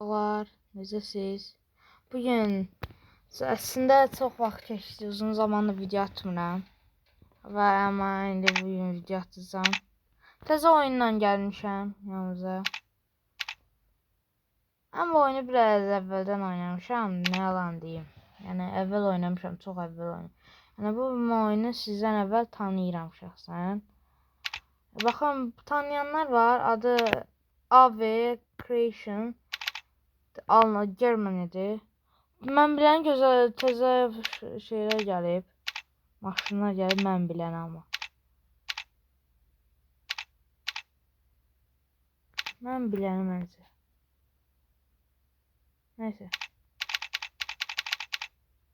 Merhabalar, necəsiz? Bugün əslində çox vaxt keçdi, uzun zamandır video atmıram. Və amma indi bugün video atacağım. Təzə oyunla gəlmişəm yanınıza. Amma oyunu biraz əvvəldən oynamışam, nə yalan deyim. Yəni əvvəl oynamışam, çox əvvəl oynamışam. Yəni bu oyunu sizdən əvvəl tanıyıram şəxsən. Baxın, tanıyanlar var. Adı AV Creation. Alna Germany'dir. Mən bilən gözəl təzə şeylər gəlib. Maşınlar gəlib, mən bilən amma. Mən biləni məncə. Neyse.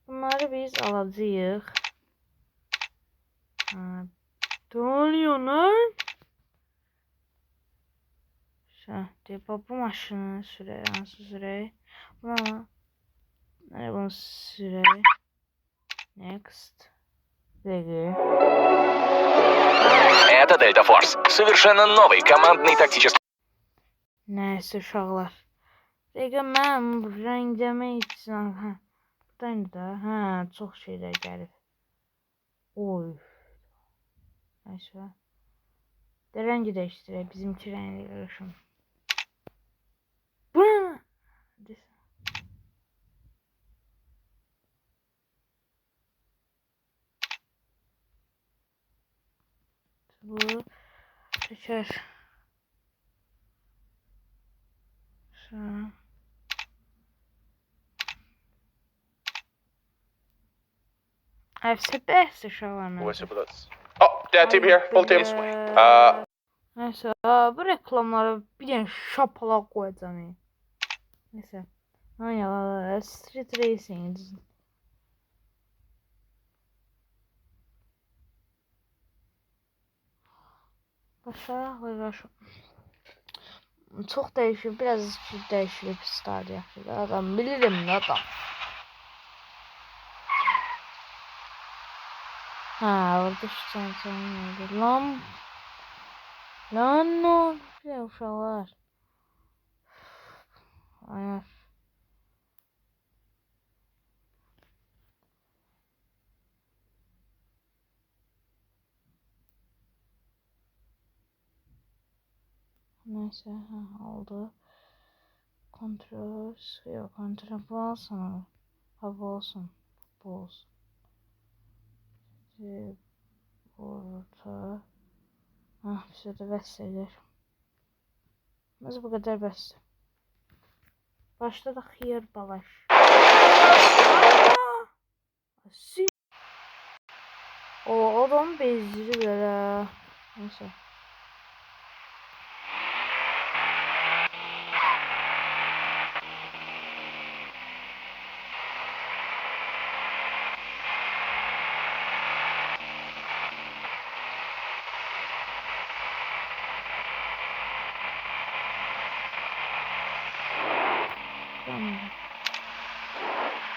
Bunları biz alacağıq. Ne oluyor lan? Bu maşını sürək, hansı sürək? Buna bunu sürək. Next. Это Delta Force. Совершенно новый командный тактический... Neyse uşaqlar. Dəqiqə mən rəngləmək üçün... Buradaydı da. Çox şeylər gəlib. Oy. Neyse. Rəngi dəyişdirək. Bizimki rəngi qarışım. Bu ne? Bu teker. FPS uşaqlar. Oh, Dad, team here. Full teams. Neyse, bu reklamlara bir tane şapalak koyacağım. Neyse. Aynen, Street Racing. Başa. Çok değişik, biraz değişik bir start yapıyor. Adam bilirim ne adam. Orada şu çantanın oldu. Lan ne oluyor uşaqlar? Ayar. Neyse, oldu. Kontrol, yok kontrol bu olsun. Bu olsun. Bu olsun. Orta. Bir sürü de bəs. Biz bu kadar bəs. Başladık xiyar balaş. O adam bezdirir ha. Neyse.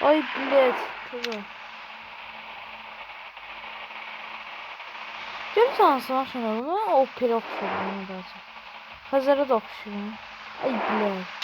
Ay bilet. Tamam. Görürsən maşını mı? O peri oxşuyur ona da. Xəzərə də oxşuyur. Ay bilet.